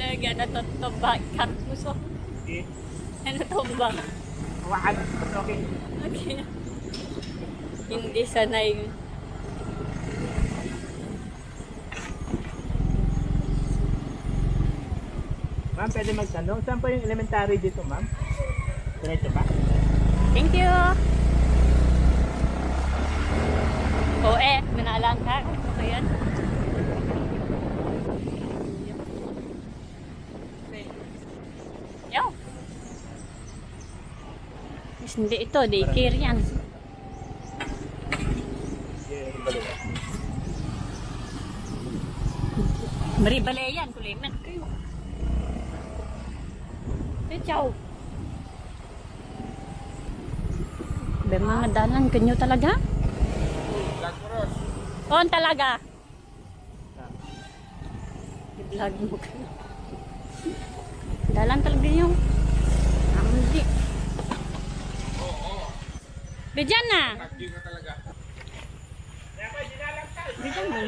Gana tumbang kat mo so. Ano tumbang? Hawakan. Okay. Okay. Hindi sanay. Ma'am, pwede magtanong. Saan po yung elementary dito, ma'am? Diretso ba? Thank you. Manalang ka. Ano yan? Yo. Hindi ito, daycare yan. Maribale yan, kuliman kayo. Ciao. Be mga dalan kanyo talaga? On talaga. I-vlog mo ka. Dalan talaga yung. Hindi. Bidyan na. Bidyan na.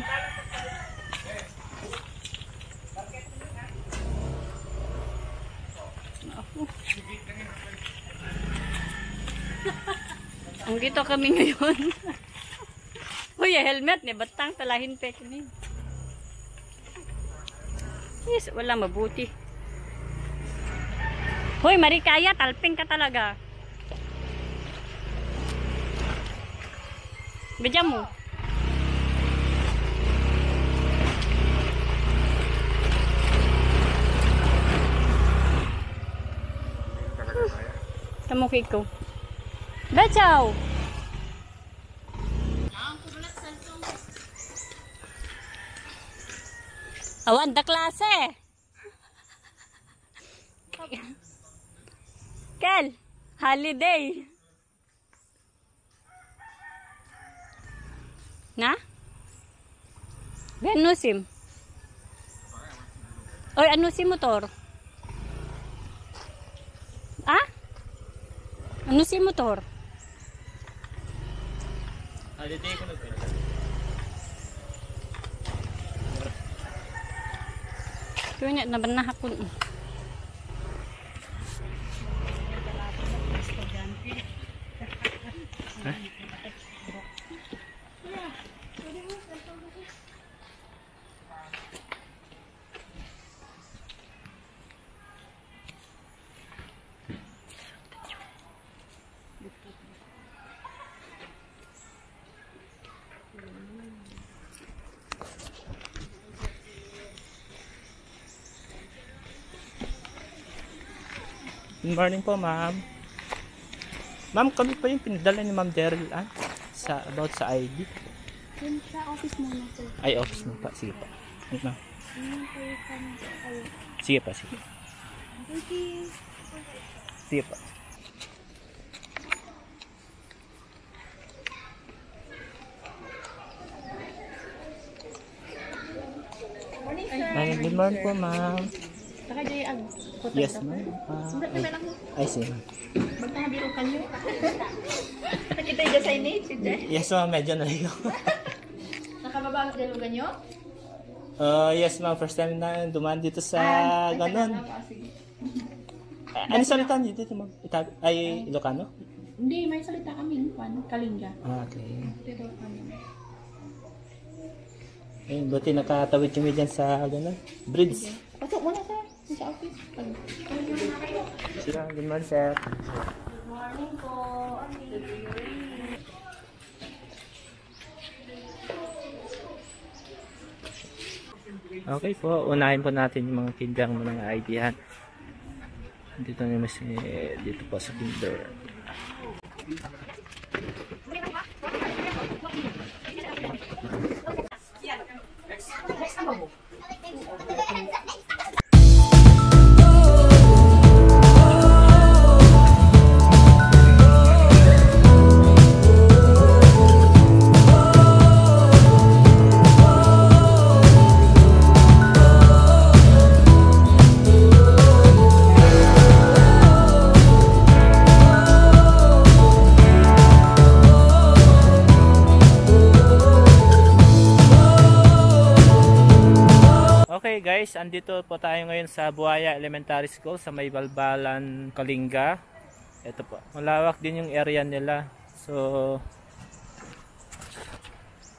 Andito kami ngayon. Uy, helmet ni batang talahin pek ni. Yes, wala mabuti. Hoy, Marikaya, talping ka talaga. Bidyan mo. Kamukhi ko. Bechaw! Awan da klase. Kel, holiday. Na? Ano sim? Oy, ano si motor? Ah? Ano si motor? Holiday ko na pwede. Kaya na ba hapon? Good morning po, ma'am. Ma'am, kami pa yung pinadala ni Ma'am Daryl about sa ID. Yun sa office muna po. Ay, office mo pa. Sige pa. Ma'am. Sige pa, sige. Sige pa. Ay, good morning po, ma'am. Saka di ag. Yes, ma'am. I see. Basta biro kanyo. Nakita yung sa ini, sige. Yes, ma'am. Medyo naligo. Nakababa ang dalo ganyo? Yes, ma'am. First time na dumaan dito sa ganon. Ano salita niyo dito, ma'am? Ay, Ilocano? Hindi, may salita kami. Kalinga. Okay. Pero ano? Ayun, buti nakatawid kami dyan sa ganon. Bridge. Pasok muna sir. Sa office. Sila, good morning, sir. Good morning po. Okay po, unahin po natin yung mga kindang mga ID yan. Dito po sa kinder. Okay guys, andito po tayo ngayon sa Buhaya Elementary School sa may Balbalan, Kalinga. Ito po, malawak din yung area nila. So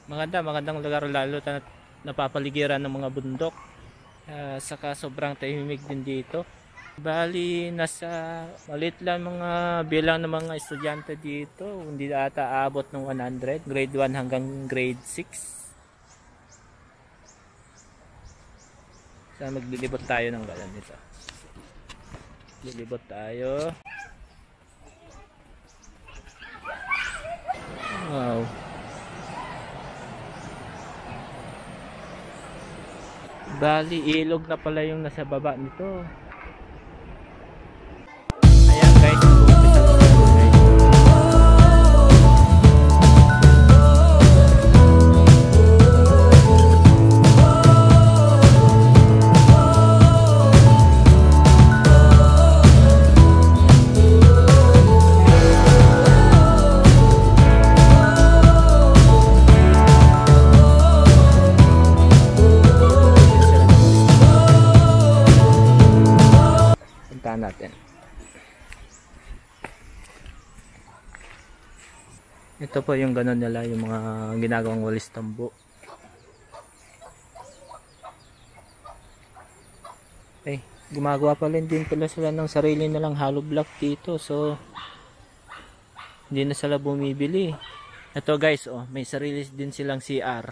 magandang lugar, lalo na napapaligiran ng mga bundok. Saka sobrang tahimik din dito. Bali nasa malit lang mga bilang ng mga estudyante dito, hindi ata aabot ng 100, grade 1 hanggang grade 6. Maglilibot tayo ng galan nito. Lilibot tayo. Wow. Bali ilog na pala yung nasa baba nito. Ayan guys. Natin. Ito po yung ganun nila, yung mga ginagawang walis tambo. Gumagawa pa rin din pala sila ng sarili nilang hollow block dito, so hindi na sila bumibili. Ito guys, may sarili din silang CR.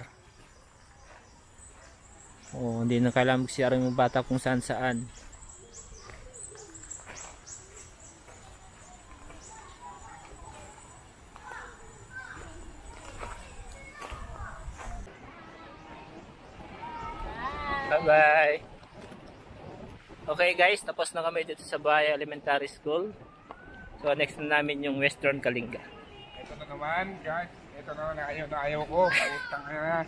Hindi na kailangan mag-CR yung bata kung saan saan. Bye-bye. Okay guys, tapos na kami dito sa Buhaya Elementary School. So next na namin yung Western Kalinga. Ito na naman guys, ito na ayaw ko. Utang na.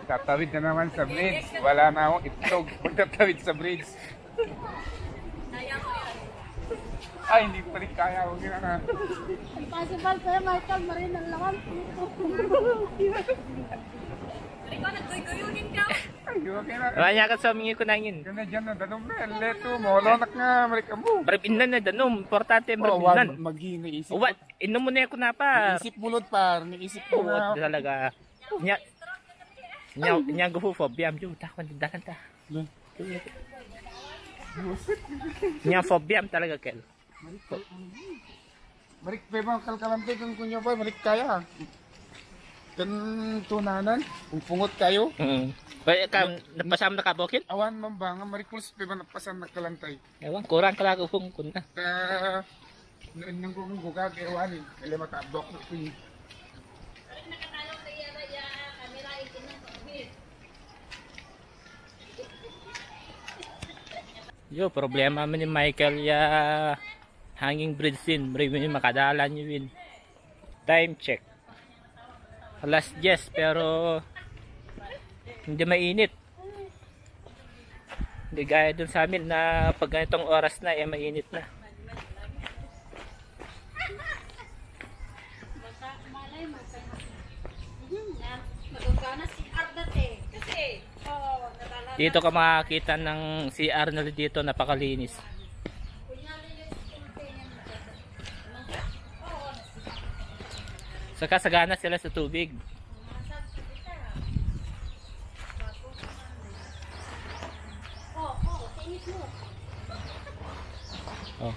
Tatawid na naman sa bridge. Wala na akong itlog pagtatawid sa bridge. Ay, hindi ko pa rin kaya. Huwag yun na. Impossible sa'yo, Michael. Marin ang laman. Ikaw, naggoy-goyunin ka. Ay, okay na. Wala ka sa mingi ko nangin. Kaya na dyan na, danom na. Leto, maulonak nga. Marika mo. Barabinan na danom. Importante barabinan. Mag-iniisip. Inom mo na ako na pa. Niisip mulot pa. Niisip ko na. Talaga. Nya gufobia. Amjo, takon dalan ta. Nya phobia talaga kel. Marik pa bang kalkalamte kung kunyo pa. Marik kaya. Kan tunanan. Kung pungot kayo. Kaya ka, napasama na kabokit? Awan mambanga. Marik pulis pa ba napasan na kalantay. Ewan, kurang ka lang kung kuna. Noon nang kung gugag ewan. Kaya matabok na ko yun. Yo, problema man ni Michael ya hanging bridge din. Bri makadalan nyo yun. Time check. Alas 10 pero hindi mainit. Hindi gaya dun sa amin na pag ganitong oras na mainit na. Dito ka makakita ng CR na dito, napakalinis. Saka sagana sila sa tubig. Oh.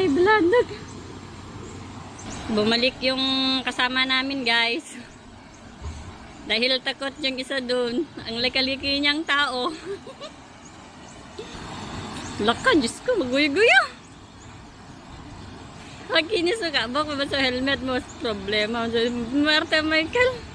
high blood. Bumalik yung kasama namin, guys. Dahil takot yung isa dun. Ang likaliki niyang tao. Laka, Diyos ko, maguyo-guyo. Makinis ka ba kung ba sa helmet mo? Problema. Marte, Michael.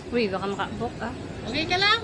Uy, baka makabok ah. Okay ka lang?